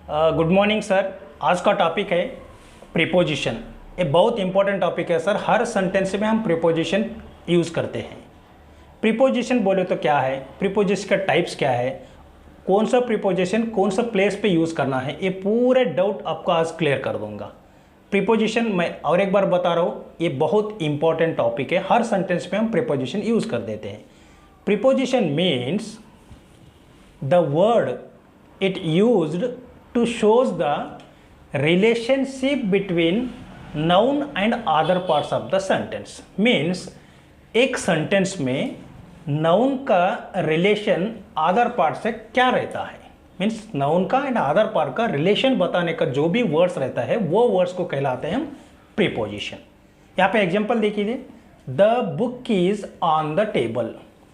Good morning sir. आज का topic है प्रीपोजिशन। ये बहुत इंपॉर्टेंट टॉपिक है सर। हर सेंटेंस में हम प्रीपोजिशन यूज़ करते हैं। प्रीपोजिशन बोले तो क्या है, प्रीपोजिशन का टाइप्स क्या है, कौन सा प्रीपोजिशन कौन सा प्लेस पे यूज़ करना है, ये पूरे डाउट आपको आज क्लियर कर दूंगा। प्रीपोजिशन मैं और एक बार बता रहा हूँ, ये बहुत इंपॉर्टेंट टॉपिक है। हर सेंटेंस में हम प्रीपोजिशन यूज़ कर देते हैं। Preposition means the word it used to shows the relationship between noun and other parts of the sentence। means एक सेंटेंस में नाउन का रिलेशन अदर पार्ट से क्या रहता है, मीन्स नाउन का एंड अदर पार्ट का रिलेशन बताने का जो भी वर्ड्स रहता है वो वर्ड्स को कहलाते हैं हम प्रीपोजिशन। यहाँ पे एग्जांपल देखिए, the book is on the table.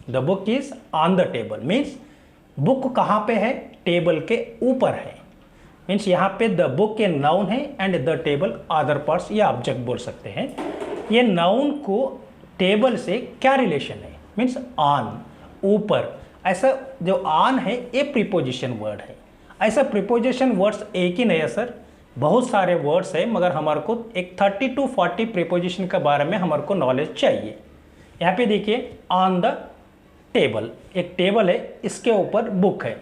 The book is on the table means book कहाँ पे है, टेबल के ऊपर है। मीन्स यहाँ पे द बुक के नाउन है and the table other parts या ऑब्जेक्ट बोल सकते हैं। ये नाउन को टेबल से क्या रिलेशन है, मीन्स ऑन, ऊपर। ऐसा जो ऑन है ये प्रीपोजिशन वर्ड है। ऐसा प्रीपोजिशन वर्ड्स एक ही नहीं है सर, बहुत सारे वर्ड्स है, मगर हमारे को एक 30 to 40 प्रीपोजिशन के बारे में हमारे को नॉलेज चाहिए। यहाँ पे देखिए, ऑन द टेबल, एक टेबल है, इसके ऊपर बुक है,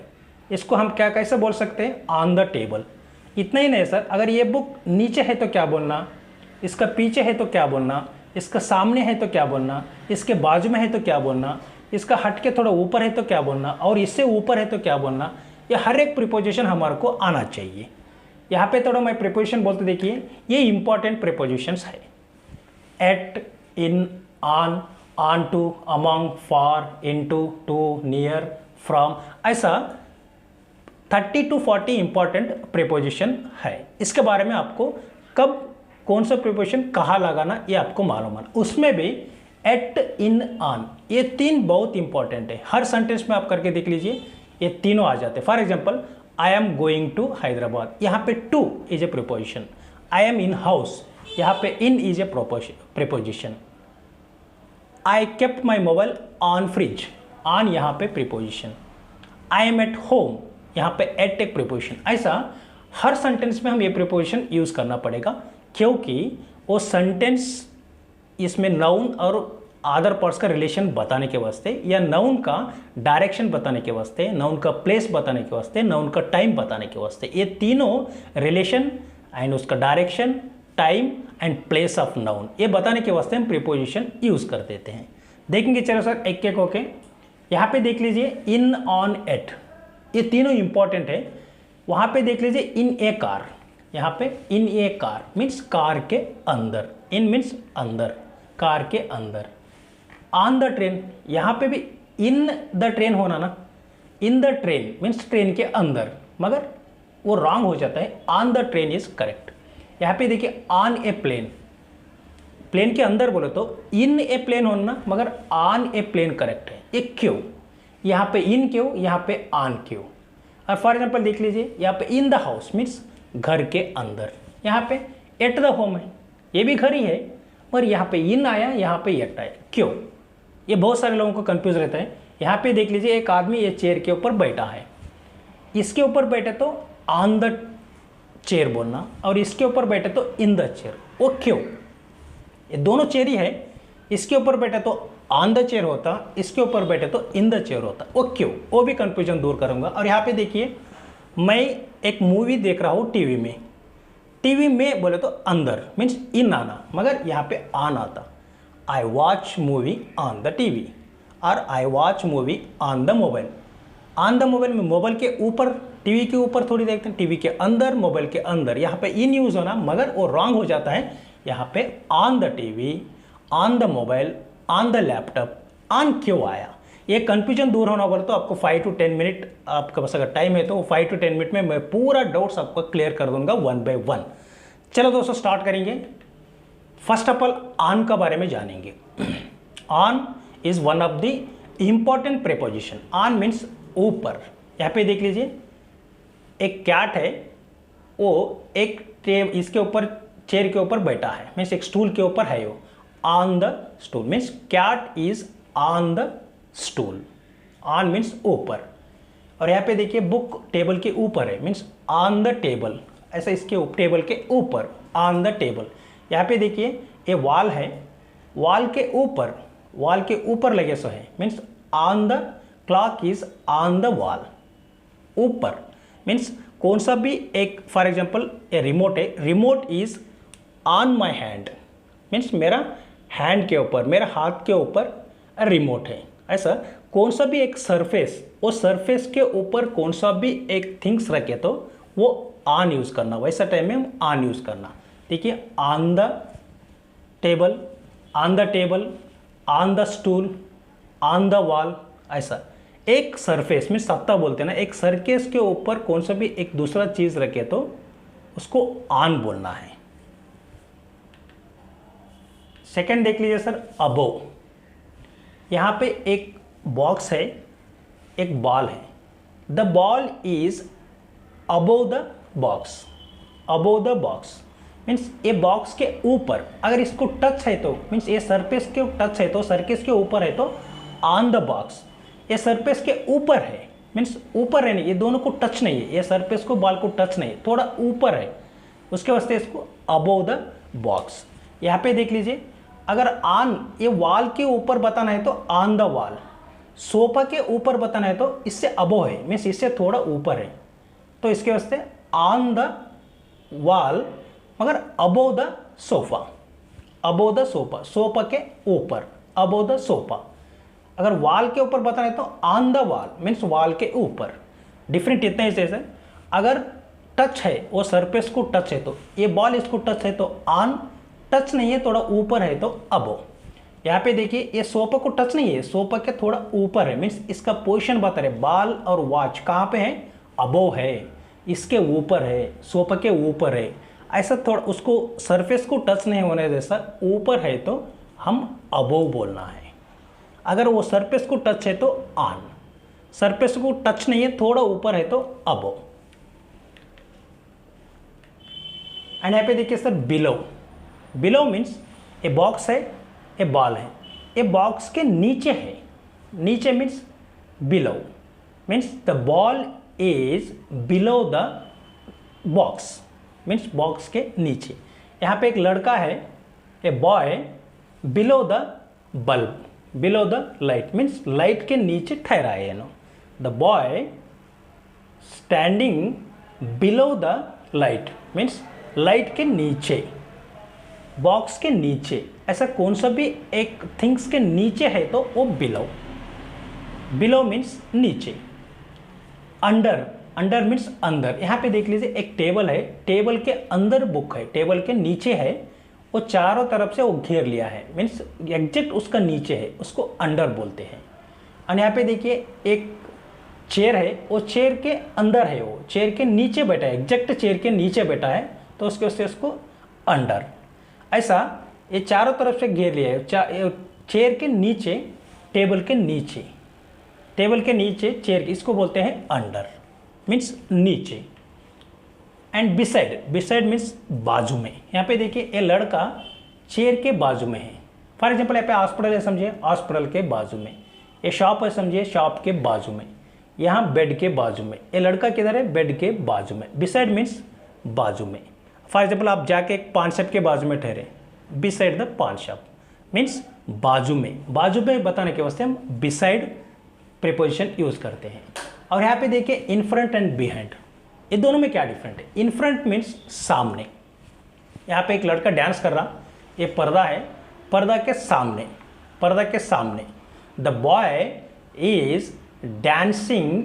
इसको हम क्या कैसे बोल सकते हैं, ऑन द टेबल। इतना ही नहीं सर, अगर ये बुक नीचे है तो क्या बोलना, इसका पीछे है तो क्या बोलना, इसका सामने है तो क्या बोलना, इसके बाजू में है तो क्या बोलना, इसका हट के थोड़ा ऊपर है तो क्या बोलना, और इससे ऊपर है तो क्या बोलना। ये हर एक प्रीपोजिशन हमारे को आना चाहिए। यहाँ पे थोड़ा मैं प्रीपोजिशन बोलते देखिए, ये इंपॉर्टेंट प्रीपोजिशंस है। At, in, on, onto, among, for, into, to, near, from, ऐसा 30 to 40 इंपॉर्टेंट प्रीपोजिशन है। इसके बारे में आपको कब कौन सा प्रीपोजिशन कहाँ लगाना ये आपको मालूम है। उसमें भी एट, इन, ऑन, ये तीन बहुत इंपॉर्टेंट है। हर सेंटेंस में आप करके देख लीजिए, ये तीनों आ जाते हैं। For example, I am going to Hyderabad, यहाँ पे to is a preposition. I am in house, यहाँ पे in is a preposition. I kept my mobile on fridge, on यहाँ पे preposition. I am at home, यहाँ पे एट एक preposition. ऐसा हर सेंटेंस में हम ये प्रीपोजिशन यूज़ करना पड़ेगा, क्योंकि वो सेंटेंस इसमें नाउन और अदर पार्ट्स का रिलेशन बताने के वास्ते, या नाउन का डायरेक्शन बताने के वास्ते, नाउन का प्लेस बताने के वास्ते, नाउन का टाइम बताने के वास्ते, ये तीनों रिलेशन एंड उसका direction, time and place of noun, ये बताने के वास्ते हम प्रीपोजिशन यूज़ कर देते हैं। देखेंगे चलो सर एक एक होके। यहाँ पे देख लीजिए, इन, ऑन, एट, ये तीनों इंपॉर्टेंट है। वहाँ पे देख लीजिए, इन ए कार, यहाँ पे इन ए कार मीन्स कार के अंदर, इन मीन्स अंदर, कार के अंदर। ऑन द ट्रेन, यहाँ पे भी इन द ट्रेन होना ना, in the train means train के अंदर, मगर वो रॉन्ग हो जाता है। On the train is correct. यहाँ पे देखिए, ऑन ए प्लेन, प्लेन के अंदर बोले तो इन ए प्लेन होना, मगर ऑन ए प्लेन करेक्ट है। ये क्यों, यहाँ पे इन क्यों, यहाँ पे ऑन क्यों। और फॉर एग्जांपल देख लीजिए, यहाँ पे इन द हाउस मीन्स घर के अंदर, यहाँ पे एट द होम है, ये भी घर ही है, पर यहाँ पे इन आया, यहाँ पे एट आया, क्यों। ये बहुत सारे लोगों को कंफ्यूज रहता है। यहाँ पे देख लीजिए, एक आदमी ये चेयर के ऊपर बैठा है, इसके ऊपर बैठे तो ऑन द चेयर बोलना, और इसके ऊपर बैठे तो इन द चेयर, वो क्यों। ये दोनों चेयर ही है, इसके ऊपर बैठे तो ऑन द चेयर होता, इसके ऊपर बैठे तो इन द चेयर होता, वो क्यों, वो भी कंफ्यूजन दूर करूंगा। और यहाँ पे देखिए, मैं एक मूवी देख रहा हूँ टीवी में, टीवी में बोले तो अंदर मीन्स इन आना, मगर यहाँ पे ऑन आता। I watch movie on the TV, और I watch movie on the mobile. On the mobile में मोबाइल के ऊपर, टीवी के ऊपर थोड़ी देखते हैं, टीवी के अंदर, मोबाइल के अंदर, यहाँ पे इन यूज होना, मगर वो रॉन्ग हो जाता है। यहाँ पे on the TV, on the mobile, on the laptop, on क्यों आया। ये कन्फ्यूजन दूर होना बोले तो आपको 5 to 10 मिनट आपके पास अगर टाइम है तो 5 to 10 मिनट में मैं पूरा डाउट्स आपको क्लियर कर दूंगा 1 by 1। चलो दोस्तों स्टार्ट करेंगे। फर्स्ट ऑफ ऑल ऑन का बारे में जानेंगे। On is one of the important preposition. On means ऊपर। यहाँ पे देख लीजिए, एक कैट है, वो एक इसके ऊपर चेयर के ऊपर बैठा है, मीन्स एक स्टूल के ऊपर है वो, on the stool means cat is on the stool. On means ऊपर। और यहाँ पे देखिए बुक टेबल के ऊपर है, मीन्स ऑन द टेबल, ऐसा इसके टेबल के ऊपर, ऑन द टेबल। यहाँ पे देखिए ये वॉल है, वॉल के ऊपर लगे सो है, means on the clock is on the wall, ऊपर मीन्स कौन सा भी एक, फॉर एग्जाम्पल ये रिमोट है, remote is on my hand, means मेरा हैंड के ऊपर, मेरा हाथ के ऊपर रिमोट है। ऐसा कौन सा भी एक सरफेस, वो सरफेस के ऊपर कौन सा भी एक थिंग्स रखे तो वो ऑन यूज़ करना, वैसा टाइम में हम ऑन यूज़ करना। देखिए on the table, on the table, on the stool, on the wall, ऐसा एक सरफेस में सत्ता बोलते हैं ना, एक सरफेस के ऊपर कौन सा भी एक दूसरा चीज़ रखे तो उसको ऑन बोलना है। सेकंड देख लीजिए सर, अबोव। यहाँ पे एक बॉक्स है, एक बॉल है, the ball is above the box, above the box means ये बॉक्स के ऊपर, अगर इसको टच है तो मीन्स ये सरफेस के टच है तो, सरफेस के ऊपर है तो ऑन द बॉक्स, ये सरफेस के ऊपर है मीन्स ऊपर है नहीं, ये दोनों को टच नहीं है, ये सरफेस को बॉल को टच नहीं, थोड़ा ऊपर है, उसके वास्ते इसको अबोव द बॉक्स। यहाँ पे देख लीजिए, अगर ऑन ये वॉल के ऊपर बताना है तो ऑन द वॉल, सोफा के ऊपर बताना है तो इससे अबोव है, मीन्स इससे थोड़ा ऊपर है, तो इसके वास्ते ऑन द वॉल मगर above the sofa, above the sofa, sofa के ऊपर, अबोव द सोफा। अगर वॉल के ऊपर बताना है तो on the wall means wall के ऊपर। डिफरेंट इतना ही से, अगर टच है वो सरफेस को टच है तो ये बॉल इसको टच है तो ऑन, टच नहीं है थोड़ा ऊपर है तो अबोव। यहाँ पे देखिए ये सोफा को टच नहीं है, सोफा के थोड़ा ऊपर है, मीन्स इसका पोजीशन बता रहे, बॉल और वॉच कहाँ पे है, अबोव है, इसके ऊपर है, सोफा के ऊपर है, ऐसा थोड़ा उसको सरफेस को टच नहीं होने जैसा ऊपर है तो हम अबोव बोलना है। अगर वो सरफेस को टच है तो ऑन, सरफेस को टच नहीं है थोड़ा ऊपर है तो अबोव। एंड यहाँ पे देखिए sir below, below means a box है, ए बॉल है, ए बॉक्स के नीचे है, नीचे means below, means the ball is below the box, means box के नीचे। यहाँ पे एक लड़का है, a boy below the bulb, below the light means light के नीचे ठहरा है no, the boy standing below the light means light के नीचे, बॉक्स के नीचे। ऐसा कौन सा भी एक थिंग्स के नीचे है तो वो बिलो, बिलो मीन्स नीचे। अंडर, अंडर मीन्स अंदर। यहाँ पे देख लीजिए एक टेबल है, टेबल के अंदर बुक है, टेबल के नीचे है, वो चारों तरफ से वो घेर लिया है, मीन्स एग्जैक्ट उसका नीचे है, उसको अंडर बोलते हैं। और यहाँ पे देखिए एक चेयर है, वो चेयर के अंदर है, वो चेयर के नीचे बैठा है, एग्जैक्ट चेयर के नीचे बैठा है तो उसके उससे उसको अंडर। ऐसा ये चारों तरफ से घेर लिया है, चेयर के नीचे, टेबल के नीचे, टेबल के नीचे चेयर, इसको बोलते हैं अंडर मीन्स नीचे। एंड बिसाइड, बिसाइड मीन्स बाजू में। यहाँ पे देखिए ये लड़का चेयर के बाजू में है, फॉर एग्जाम्पल यहाँ पे हॉस्पिटल है समझिए, हॉस्पिटल के बाजू में, ये शॉप है समझिए, शॉप के बाजू में, यहाँ बेड के बाजू में, ये लड़का किधर है, बेड के बाजू में। बिसाइड मीन्स बाजू में। फॉर एग्जाम्पल आप जाके एक पान शॉप के बाजू में ठहरे, बिसाइड द पान शॉप मीन्स बाजू में, बाजू में बताने के वास्ते हम बिसाइड प्रीपोजिशन यूज करते हैं। और यहाँ पे देखिए इन फ्रंट एंड बिहाइंड, ये दोनों में क्या डिफरेंट है। इन फ्रंट मीन्स सामने, यहाँ पे एक लड़का डांस कर रहा, ये पर्दा है, पर्दा के सामने, पर्दा के सामने, the boy is dancing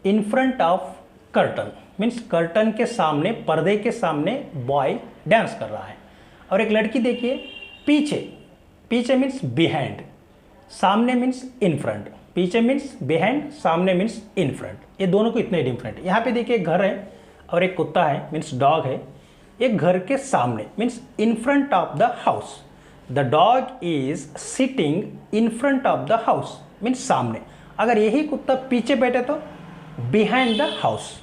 in front of curtain means curtain के सामने, पर्दे के सामने बॉय डांस कर रहा है। और एक लड़की देखिए पीछे, पीछे मीन्स बिहाइंड, सामने मीन्स इन फ्रंट, पीछे मीन्स बिहाइंड, सामने मीन्स इन फ्रंट, ये दोनों को इतने डिफरेंट है। यहाँ पे देखिए एक घर है और एक कुत्ता है मीन्स डॉग है, एक घर के सामने means in front of the house, the dog is sitting in front of the house means सामने। अगर यही कुत्ता पीछे बैठे तो बिहाइंड द हाउस,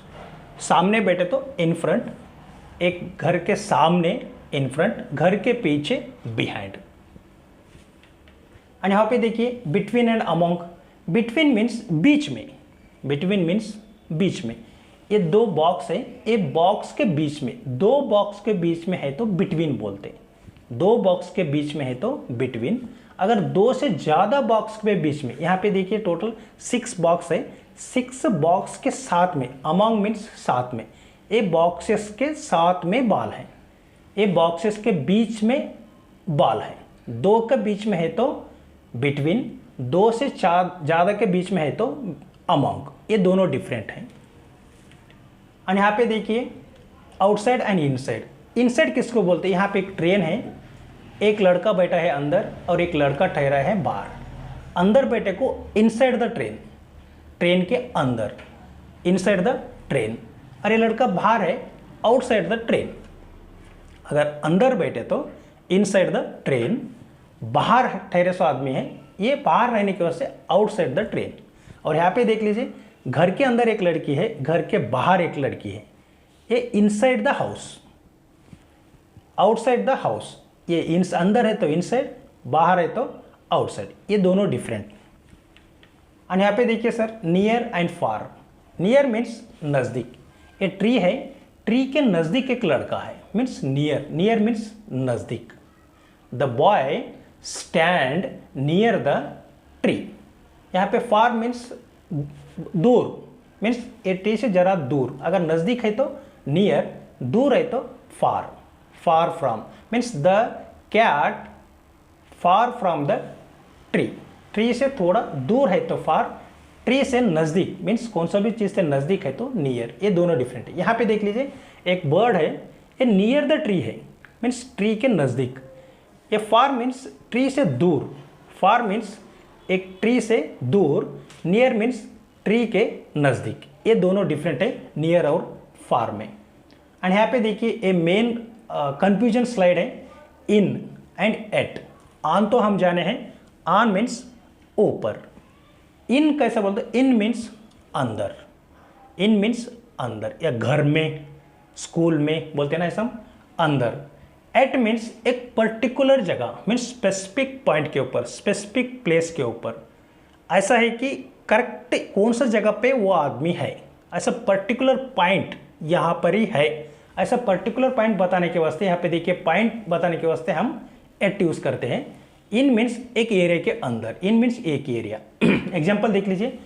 सामने बैठे तो इन फ्रंट, एक घर के सामने इन फ्रंट, घर के पीछे बिहाइंड। और यहाँ पे देखिए between and among, between means बीच में, बिटवीन मीन्स बीच में, ये दो बॉक्स है, ये बॉक्स के बीच में, दो बॉक्स के बीच में है तो बिटवीन बोलते हैं। दो बॉक्स के बीच में है तो बिटवीन। अगर दो से ज़्यादा बॉक्स के बीच में, यहाँ पे देखिए टोटल 6 बॉक्स है, 6 बॉक्स के साथ में, अमंग मीन्स साथ में, ये बॉक्सेस के साथ में बाल है, ये बॉक्सेस के बीच में बाल है। दो के बीच में है तो बिटवीन, दो से ज़्यादा के बीच में है तो अमंग, ये दोनों डिफरेंट हैं। और यहाँ पे देखिए आउटसाइड एंड इनसाइड। इनसाइड किसको बोलते हैं? यहाँ पे एक ट्रेन है, एक लड़का बैठा है अंदर और एक लड़का ठहरा है बाहर। अंदर बैठे को इनसाइड द ट्रेन, ट्रेन के अंदर, इनसाइड द ट्रेन। और ये लड़का बाहर है, आउटसाइड द ट्रेन। अगर अंदर बैठे तो इनसाइड द ट्रेन, बाहर ठहरे सो आदमी है, ये बाहर रहने की वजह से आउटसाइड द ट्रेन। और यहाँ पे देख लीजिए, घर के अंदर एक लड़की है, घर के बाहर एक लड़की है, ये inside the house, outside the house. ये अंदर है तो इनसाइड, बाहर है तो आउटसाइड, ये दोनों डिफरेंट। और यहाँ पे देखिए sir, near and far. Near means नज़दीक, ये ट्री है, ट्री के नज़दीक एक लड़का है, मीन्स नियर, नियर मीन्स नज़दीक। The boy stand near the tree. यहाँ पे फार मीन्स दूर, मीन्स ये ट्री से जरा दूर। अगर नज़दीक है तो नियर, दूर है तो far, far from means the cat far from the tree. Tree से थोड़ा दूर है तो फार, ट्री से नज़दीक मीन्स कौन सा भी चीज़ से नज़दीक है तो नियर, ये दोनों डिफरेंट है। यहाँ पे देख लीजिए, एक बर्ड है, ये नियर द ट्री है, मीन्स ट्री के नज़दीक। ये फार मीन्स ट्री से दूर, फार मीन्स एक ट्री से दूर, नियर मीन्स ट्री के नज़दीक, ये दोनों डिफरेंट है नियर और फार में। एंड यहाँ पे देखिए, ए मेन कंफ्यूजन स्लाइड है, इन एंड एट। ऑन तो हम जाने हैं, ऑन मीन्स ऊपर, इन कैसा बोलते हैं? इन मीन्स अंदर, इन मीन्स अंदर, या घर में, स्कूल में बोलते हैं ना ऐसा, अंदर। एट मीन्स एक पर्टिकुलर जगह, मीन्स स्पेसिफिक पॉइंट के ऊपर, स्पेसिफिक प्लेस के ऊपर। ऐसा है कि करेक्ट कौन सा जगह पे वो आदमी है, ऐसा पर्टिकुलर पॉइंट यहाँ पर ही है, ऐसा पर्टिकुलर पॉइंट बताने के वास्ते, यहाँ पे देखिए पॉइंट बताने के वास्ते हम एट यूज़ करते हैं। इन मीन्स एक एरिया के अंदर, इन मीन्स एक एरिया। एग्जाम्पल देख लीजिए,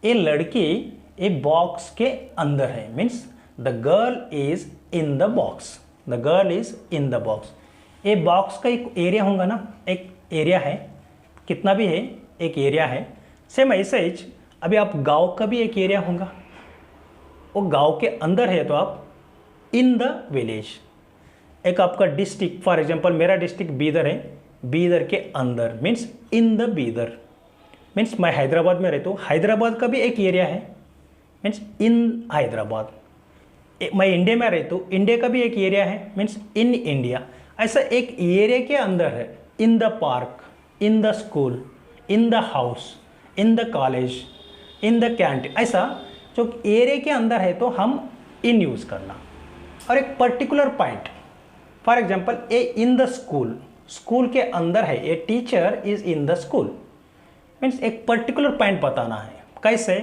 ये लड़की एक बॉक्स के अंदर है, means the girl is in the box, the girl is in the box. ये बॉक्स का एक एरिया होगा ना, एक एरिया है, कितना भी है एक एरिया है। सेम ऐसे ही अभी आप गांव का भी एक एरिया होगा, वो गांव के अंदर है तो आप इन द विलेज। एक आपका डिस्ट्रिक्ट, फॉर एग्जांपल मेरा डिस्ट्रिक्ट बीदर है, बीदर के अंदर means in the Bidar. Means मैं हैदराबाद में रहता हूँ, हैदराबाद का भी एक एरिया है, मीन्स इन हैदराबाद। मैं इंडिया में रहता हूँ, इंडिया का भी एक एरिया है, मीन्स इन इंडिया। ऐसा एक एरिया के अंदर है, in the park, in the school, in the house, in the college, in the canteen. ऐसा जो एरिया के अंदर है तो हम इन यूज़ करना। और एक particular point, for example A in the school, school के अंदर है, a teacher is in the school, means एक पर्टिकुलर पॉइंट बताना है। कैसे?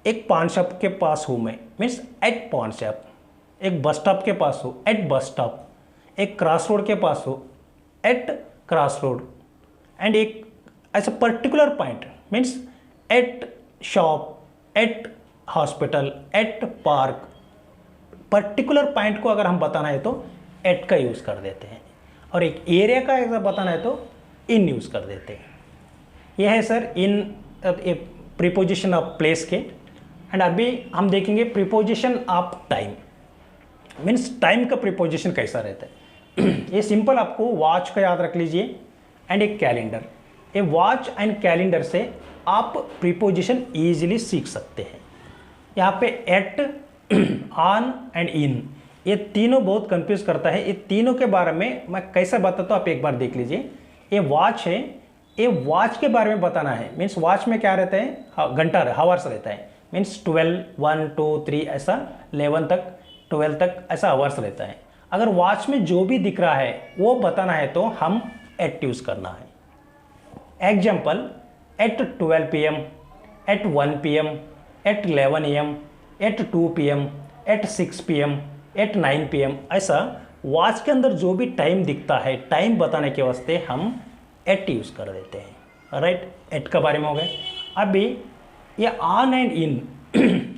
एक पान शॉप के पास हूँ मैं, मीन्स एट पान शॉप। एक बस स्टॉप के पास हूँ, एट बस स्टॉप। एक क्रॉस रोड के पास हूँ, एट क्रॉस रोड। एंड एक ऐसा particular point means at shop, at hospital, at park. Particular point को अगर हम बताना है तो एट का यूज़ कर देते हैं, और एक एरिया का अगर बताना है तो इन यूज़ कर देते हैं। यह है sir in preposition of place के। एंड अभी हम देखेंगे preposition of time, means time का प्रीपोजिशन कैसा रहता है। ये सिंपल, आपको वॉच का याद रख लीजिए एंड एक कैलेंडर। ये वॉच एंड कैलेंडर से आप प्रीपोजिशन ईजिली सीख सकते हैं। यहाँ पे एट, ऑन एंड इन, ये तीनों बहुत कंफ्यूज करता है। ये तीनों के बारे में मैं कैसे बताता हूँ, आप एक बार देख लीजिए। ये वॉच है, ये वॉच के बारे में बताना है, मीन्स वॉच में क्या रहता है, घंटा, हावर्स रहता है, मीन्स 12, 1, 2, 3 ऐसा 11 तक, 12 तक ऐसा हावर्स रहता है। अगर वॉच में जो भी दिख रहा है वो बताना है तो हम एट यूज़ करना है। Example, at 12 PM, at 1 PM, at 11 AM, at 2 PM, at 6 PM, at 9 PM, ऐसा वॉच के अंदर जो भी टाइम दिखता है, टाइम बताने के वास्ते हम एट यूज़ कर देते हैं। राइट, एट के बारे में हो गए। अभी ये ऑन एंड इन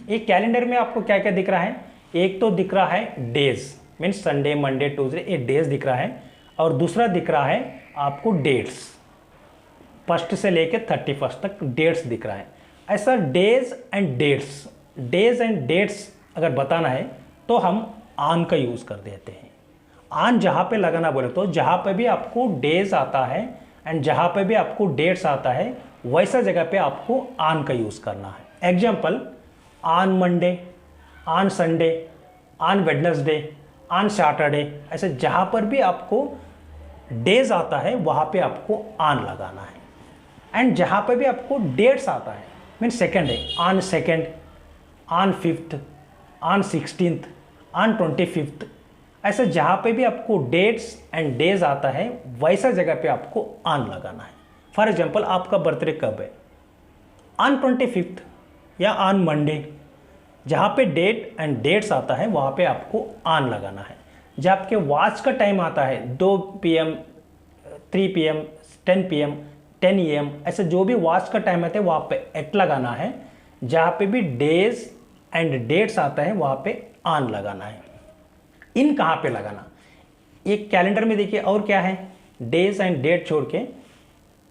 ये कैलेंडर में आपको क्या क्या दिख रहा है? एक तो दिख रहा है days, means Sunday, Monday, Tuesday, ये डेज दिख रहा है, और दूसरा दिख रहा है आपको डेट्स, 1 से लेके 31 तक डेट्स दिख रहा है। ऐसा डेज एंड डेट्स अगर बताना है तो हम ऑन का यूज़ कर देते हैं। ऑन जहाँ पे लगाना बोले तो जहाँ पे भी आपको डेज आता है एंड जहाँ पे भी आपको डेट्स आता है वैसा जगह पे आपको ऑन का यूज़ करना है। Example, on Monday, on Sunday, on Wednesday, on Saturday, ऐसे जहाँ पर भी आपको डेज आता है वहाँ पे आपको ऑन लगाना है। एंड जहाँ पे भी आपको डेट्स आता है, मीन सेकेंड है, on second, on 5th, on 16th, on 25th, ऐसे जहाँ पे भी आपको डेट्स एंड डेज आता है वैसा जगह पे आपको ऑन लगाना है। फॉर एग्जांपल, आपका बर्थडे कब है? ऑन 25th या ऑन मंडे, जहाँ पे डेट एंड डेट्स आता है वहाँ पे आपको ऑन लगाना है। जब आपके वॉच का टाइम आता है 2 PM, 3 PM, 10 PM, 10 AM, ऐसे जो भी वॉच का टाइम आता है वहाँ पे एट लगाना है। जहाँ पे भी डेज एंड डेट्स आता है वहाँ पे ऑन लगाना है। इन कहाँ पे लगाना? ये कैलेंडर में देखिए और क्या है, डेज एंड डेट छोड़ के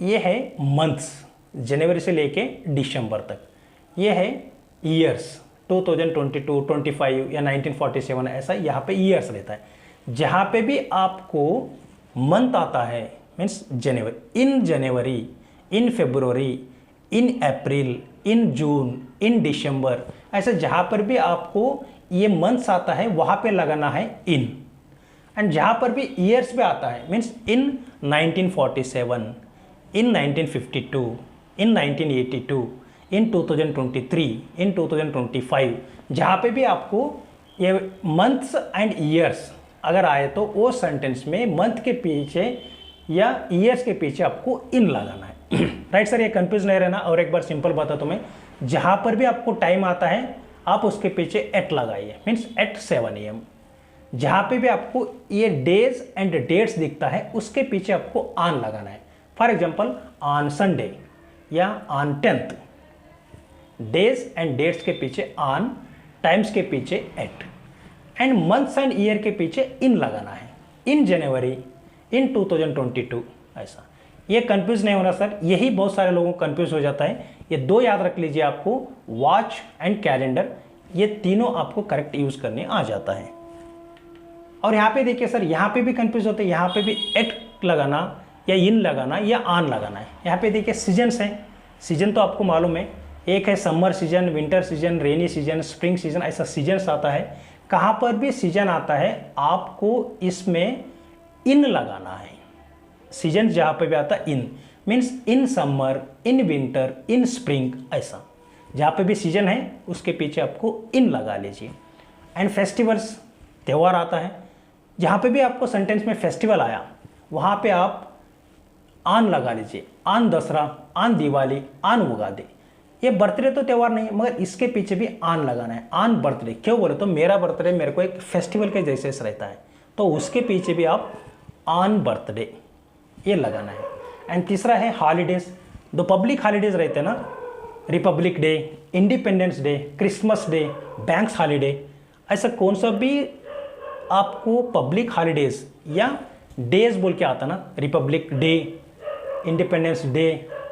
ये है मंथ्स, जनवरी से लेके दिसंबर तक। ये है ईयर्स, 2022, 25 या 1947, ऐसा यहाँ पे ईयर्स रहता है। जहाँ पे भी आपको मंथ आता है, मीन्स जनवरी, इन फरवरी, इन अप्रैल, इन जून, इन दिसंबर, ऐसे जहाँ पर भी आपको ये मंथ्स आता है वहाँ पे लगाना है इन। एंड जहाँ पर भी ईयर्स पे आता है, मीन्स इन 1947, इन 1952, इन 1982, इन 2023, इन 2025, जहाँ पे भी आपको ये मंथ्स एंड ईयर्स अगर आए तो वो सेंटेंस में मंथ के पीछे या ईयर्स के पीछे आपको इन लगाना है। राइट सर, ये कंफ्यूज नहीं रहना। और एक बार सिंपल बता तुम्हें, जहाँ पर भी आपको टाइम आता है आप उसके पीछे एट लगाइए, मीन्स एट 7 AM। जहाँ पे भी आपको ये डेज एंड डेट्स दिखता है उसके पीछे आपको ऑन लगाना है। फॉर एग्जांपल, ऑन संडे या on 10th, days and dates के पीछे ऑन, टाइम्स के पीछे at, and months and year के पीछे इन लगाना है, इन जनवरी, इन 2022, ऐसा। ये कंफ्यूज नहीं होना सर, यही बहुत सारे लोगों को कंफ्यूज हो जाता है। ये दो याद रख लीजिए आपको, वॉच एंड कैलेंडर, ये तीनों आपको करेक्ट यूज करने आ जाता है। और यहाँ पे देखिए सर, यहाँ पे भी कंफ्यूज होते हैं, यहाँ पे भी एट लगाना या इन लगाना या ऑन लगाना है। यहाँ पे देखिए सीजन्स हैं, सीजन तो आपको मालूम है, एक है summer season, winter season, rainy season, spring season, ऐसा सीजन्स आता है। कहाँ पर भी सीजन आता है आपको इसमें इन लगाना है। सीजन जहाँ पे भी आता है in, means in summer, in winter, in spring, ऐसा जहाँ पे भी सीजन है उसके पीछे आपको इन लगा लीजिए। एंड फेस्टिवल्स, त्यौहार आता है, जहाँ पे भी आपको सेंटेंस में फेस्टिवल आया वहाँ पे आप ऑन लगा लीजिए। On Dasara, on Diwali, on Ugadi. ये बर्थडे तो त्यौहार नहीं है, मगर इसके पीछे भी ऑन लगाना है। ऑन बर्थडे क्यों बोले तो मेरा बर्थडे मेरे को एक फेस्टिवल के जैसे रहता है, तो उसके पीछे भी आप ऑन बर्थडे ये लगाना है। एंड तीसरा है हॉलीडेज, दो पब्लिक हॉलीडेज रहते हैं ना, Republic day, independence day, Christmas day, banks holiday, ऐसा कौन सा भी आपको पब्लिक हॉलीडेज या डेज बोल के आता ना, Republic day, independence day,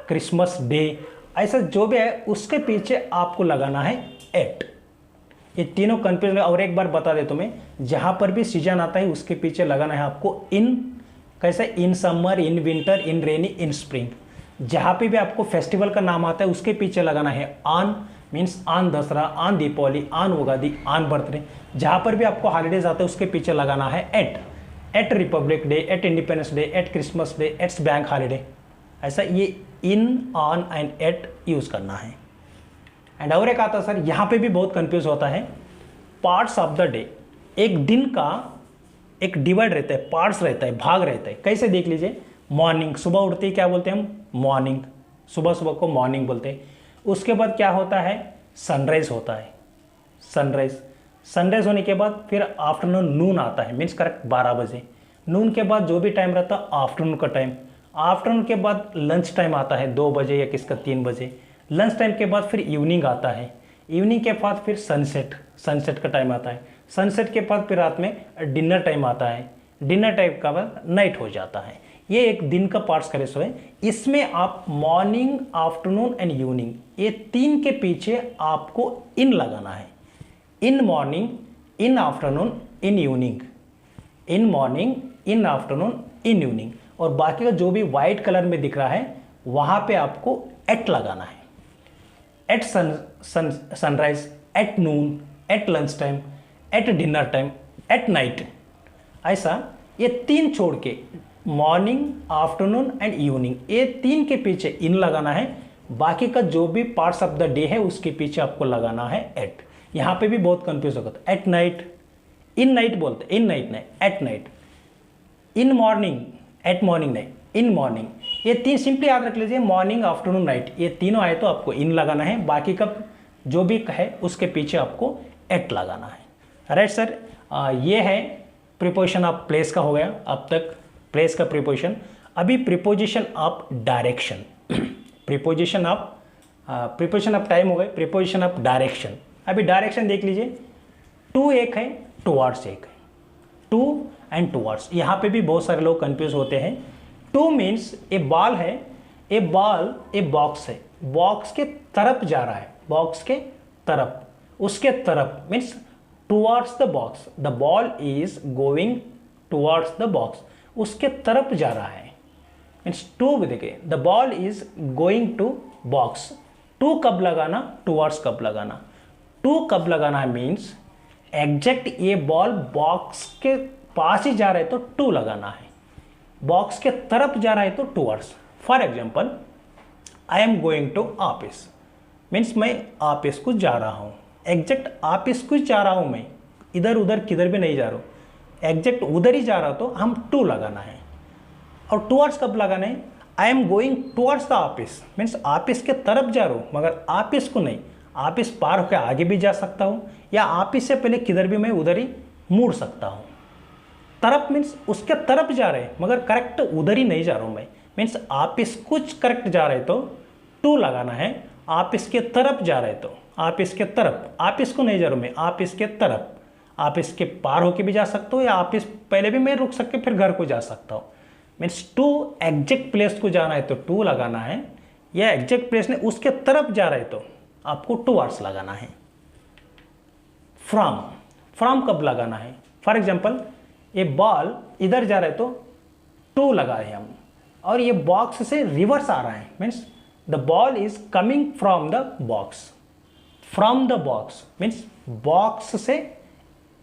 Christmas day, ऐसा जो भी है उसके पीछे आपको लगाना है एट। ये तीनों कंफ्यूज। और एक बार बता दे तुम्हें, जहाँ पर भी सीजन आता है उसके पीछे लगाना है आपको इन। कैसे? इन summer, in winter, in rainy, in spring. जहाँ पे भी आपको फेस्टिवल का नाम आता है उसके पीछे लगाना है on, means on Dasara, on Deepavali, on Ugadi, on birthday. जहाँ पर भी आपको हॉलीडेज आता है उसके पीछे लगाना है at. At Republic Day, at Independence Day, at Christmas Day, at's bank holiday. ऐसा ये in, on and at use करना है। एंड और एक आता सर, यहाँ पे भी बहुत कंफ्यूज होता है, पार्ट्स ऑफ द डे। एक दिन का एक डिवाइड रहता है, पार्ट्स रहता है, भाग रहता है। कैसे देख लीजिए, मॉर्निंग, सुबह उठते ही क्या बोलते हैं हम? मॉर्निंग, सुबह सुबह को मॉर्निंग बोलते हैं। उसके बाद क्या होता है? सनराइज होता है, सनराइज होने के बाद फिर आफ्टरनून नून आता है, मीन्स करेक्ट 12 बजे। नून के बाद जो भी टाइम रहता है आफ्टरनून का टाइम। आफ्टरनून के बाद लंच टाइम आता है 2 बजे या किसका 3 बजे। लंच टाइम के बाद फिर इवनिंग आता है। इवनिंग के बाद फिर सनसेट का टाइम आता है। सनसेट के बाद फिर रात में डिनर टाइम आता है। डिनर टाइम का बाद नाइट हो जाता है। ये एक दिन का पार्ट्स करे सो है। इसमें आप मॉर्निंग, आफ्टरनून एंड इवनिंग, ये 3 के पीछे आपको इन लगाना है। In morning, in afternoon, in evening. In morning, in afternoon, in evening. और बाकी का जो भी वाइट कलर में दिख रहा है वहाँ पे आपको एट लगाना है। At sunrise, at noon, at lunch time, at dinner time, at night. ऐसा ये 3 छोड़ के मॉर्निंग, आफ्टरनून एंड इवनिंग, ये 3 के पीछे इन लगाना है। बाकी का जो भी पार्ट्स ऑफ द डे है उसके पीछे आपको लगाना है एट। यहाँ पे भी बहुत कंफ्यूज होगा। एट नाइट, इन नाइट बोलते, इन नाइट नहीं, at night. In morning, eight morning नहीं, इन मॉर्निंग। ये 3 सिंपली याद रख लीजिए, मॉर्निंग, आफ्टरनून, नाइट, ये तीनों आए तो आपको इन लगाना है। बाकी का जो भी है उसके पीछे आपको एट लगाना है। राइट सर, ये है प्रीपोजिशन ऑफ प्लेस का हो गया अब तक, प्लेस का प्रीपोजिशन। अभी preposition of direction, preposition of time हो गए, प्रीपोजिशन ऑफ डायरेक्शन। अभी डायरेक्शन देख लीजिए, टू एक है, टुवर्ड्स एक है, टू एंड टुवर्ड्स। यहाँ पे भी बहुत सारे लोग कंफ्यूज होते हैं। टू मीन्स ए बॉल है, ए बॉल ए बॉक्स है, बॉक्स के तरफ जा रहा है, बॉक्स के तरफ, उसके तरफ means towards the box. The ball is going towards the box, उसके तरफ जा रहा है। मीन्स टू देखिए, the ball is going to box. To कब लगाना, टुवर्ड्स कब लगाना। टू कब लगाना है मीन्स एग्जैक्ट ये बॉल बॉक्स के पास ही जा रहा है तो टू लगाना है, बॉक्स के तरफ जा रहा है तो towards. For example, I am going to office, means मैं ऑफिस को जा रहा हूँ, एग्जैक्ट ऑफिस को जा रहा हूँ मैं, इधर उधर किधर भी नहीं जा रहा हूँ, एग्जैक्ट उधर ही जा रहा तो हम टू लगाना है। और टुवर्ड्स कब लगाना है, आई am going towards the office, means office के तरफ जा रहा हूँ मगर ऑफिस को नहीं, ऑफिस पार होकर आगे भी जा सकता हूँ या ऑफिस से पहले किधर भी मैं उधर ही मुड़ सकता हूँ। तरफ मीन्स उसके तरफ जा रहे हैं मगर करेक्ट उधर ही नहीं जा रहा हूँ मैं, मीन्स ऑफिस कुछ करेक्ट जा रहे तो टू लगाना है। ऑफिस के तरफ जा रहे तो ऑफिस के तरफ, ऑफिस को नहीं जा रहा हूँ मैं, ऑफिस के तरफ, ऑफिस के पार होके भी जा सकता हूँ या ऑफिस पहले भी मैं रुक सकते फिर घर को जा सकता हूँ। मीन्स टू एग्जैक्ट प्लेस को जाना है तो टू लगाना है, या एग्जैक्ट प्लेस ने उसके तरफ जा रहे तो आपको टुवर्ड्स लगाना है। फ्रॉम, फ्रॉम कब लगाना है, फॉर एग्जाम्पल ये बॉल इधर जा रहा है तो टू लगा रहे हैं हम, और ये बॉक्स से रिवर्स आ रहा है, means the ball is coming from the box. From the box means box से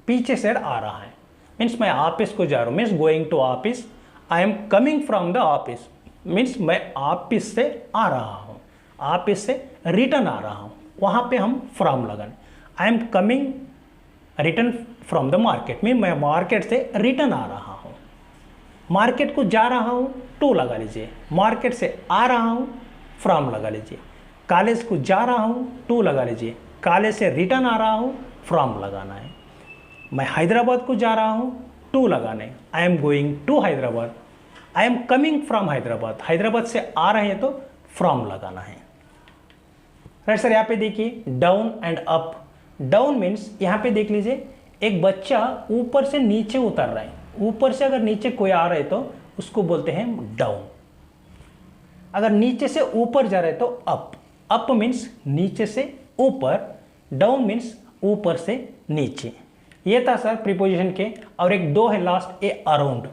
पीछे साइड आ रहा है, मीन्स मैं ऑफिस को जा रहा हूँ, means going to office. I am coming from the office means मैं ऑफिस से आ रहा हूँ, ऑफिस से रिटर्न आ रहा हूँ, वहाँ पे हम फ्रॉम लगाने। I am coming return from the market mean मैं मार्केट से रिटर्न आ रहा हूँ। मार्केट को जा रहा हूँ टू लगा लीजिए, मार्केट से आ रहा हूँ फ्रॉम लगा लीजिए। कॉलेज को जा रहा हूँ टू लगा लीजिए, कॉलेज से रिटर्न आ रहा हूँ फ्रॉम लगाना है। मैं हैदराबाद को जा रहा हूँ टू लगाने, I am going to Hyderabad. I am coming from Hyderabad, Hyderabad से आ रहे हैं तो फ्रॉम लगाना है। राइट सर, यहाँ पे देखिए down and up. Down means यहाँ पे देख लीजिए एक बच्चा ऊपर से नीचे उतर रहा है, ऊपर से अगर नीचे कोई आ रहा है तो उसको बोलते हैं डाउन। अगर नीचे से ऊपर जा रहा है तो अप। अप मीन्स नीचे से ऊपर, डाउन मीन्स ऊपर से नीचे। ये था सर प्रीपोजिशन के। और एक दो है लास्ट, ए अराउंड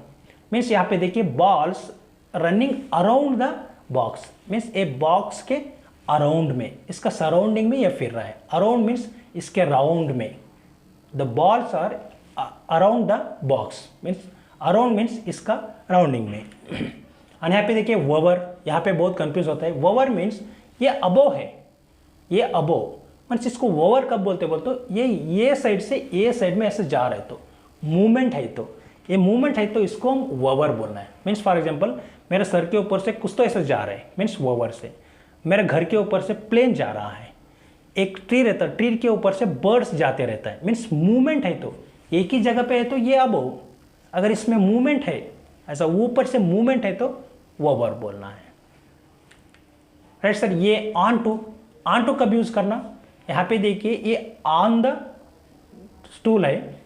मीन्स यहाँ पे देखिए balls running around the box means a box के अराउंड में, इसका सराउंडिंग में ये फिर रहा है। अराउंड मीन्स इसके राउंड में, the balls are around the box means around means इसका राउंडिंग में। और यहाँ पे देखिए ववर, यहाँ पे बहुत कंफ्यूज होता है। ववर मीन्स ये अबो है, ये अबो मीन्स इसको ववर कब बोलते बोलते ये साइड से ए साइड में ऐसे जा रहा है तो मूवमेंट है, तो ये मूवमेंट है तो इसको हम ववर बोलना है। मीन्स फॉर एग्जांपल मेरे सर के ऊपर से कुछ तो ऐसे जा रहा है मीन्स ववर से, मेरे घर के ऊपर से प्लेन जा रहा है, एक ट्री रहता है, ट्री के ऊपर से बर्ड्स जाते रहता है, मीन्स मूवमेंट है, तो एक ही जगह पे है तो ये अबव, अगर इसमें मूवमेंट है, ऐसा ऊपर से मूवमेंट है तो वो वर्ब बोलना है। Right sir. ये ऑन टू कब यूज करना, यहाँ पे देखिए ये ऑन द स्टूल है,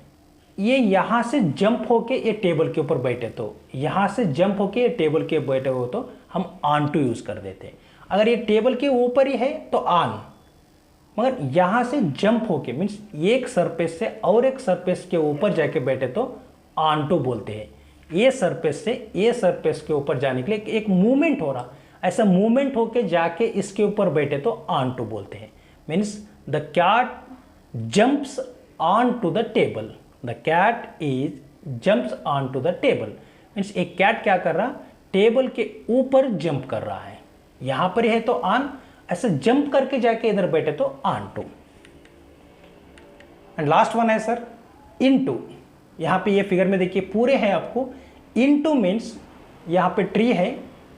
ये यहाँ से जंप होके ये टेबल के ऊपर बैठे, तो यहाँ से जंप होके ये टेबल के बैठे हो तो हम ऑन टू यूज कर देते हैं। अगर ये टेबल के ऊपर ही है तो ऑन, मगर यहाँ से जंप होके मीन्स एक सरफेस से और एक सरफेस के ऊपर जाके बैठे तो ऑन टू बोलते हैं। ये सरफेस से ये सरफेस के ऊपर जाने के लिए एक मूवमेंट हो रहा, ऐसा मूवमेंट होके जाके इसके ऊपर बैठे तो ऑन टू बोलते हैं। Means the cat jumps on to the table, the cat is jumps on to the table. Means एक कैट क्या कर रहा, टेबल के ऊपर जंप कर रहा है, यहां पर है तो ऑन, ऐसे जंप करके जाके इधर बैठे तो on to. And last one है सर इनटू। यहां पे ये फिगर में देखिए पूरे हैं आपको। इनटू मीन्स यहां पे ट्री है,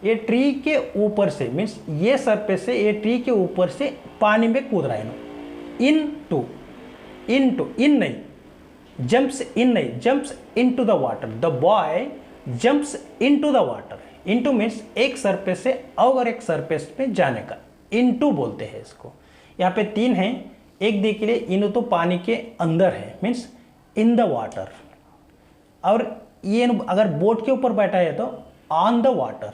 ये ट्री के ऊपर से मीन्स ये सरफेस से ये ट्री के ऊपर से पानी में कूद रहा है। इनटू, इनटू, इन नहीं, जंप्स इन नहीं, jumps into the water, the boy jumps into the water. Into means एक सरफेस से और एक सरफेस पे जाने का, इनटू बोलते हैं इसको। यहाँ पे तीन हैं, एक देखिए लिए इन तो पानी के अंदर है, मीन्स इन द वाटर, और ये अगर बोट के ऊपर बैठा है तो ऑन द वाटर,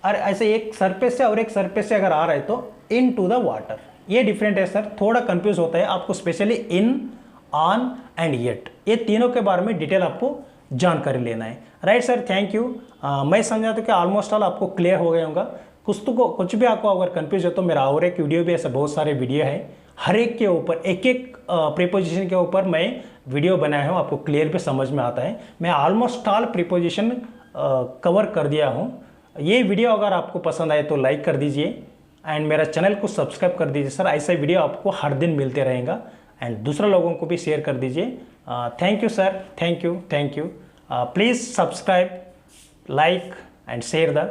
और ऐसे एक सरफेस से और एक सरफेस से अगर आ रहा है तो इन टू द वाटर। ये डिफरेंट है सर, थोड़ा कंफ्यूज होता है आपको, specially in, on and yet, ये तीनों के बारे में डिटेल आपको जानकारी लेना है। Right sir, thank you. मैं समझा तो कि ऑलमोस्ट ऑल आपको क्लियर हो गया होगा। कुछ भी आपको अगर कंफ्यूज हो तो मेरा और एक वीडियो भी, ऐसे बहुत सारे वीडियो है, हर एक के ऊपर एक एक प्रीपोजिशन के ऊपर मैं वीडियो बनाया हूँ, आपको क्लियर भी समझ में आता है। मैं ऑलमोस्ट ऑल प्रीपोजिशन कवर कर दिया हूँ। ये वीडियो अगर आपको पसंद आए तो लाइक कर दीजिए एंड मेरा चैनल को सब्सक्राइब कर दीजिए सर, ऐसा वीडियो आपको हर दिन मिलते रहेगा, एंड दूसरे लोगों को भी शेयर कर दीजिए। Thank you sir, thank you, thank you. Please subscribe, like and share the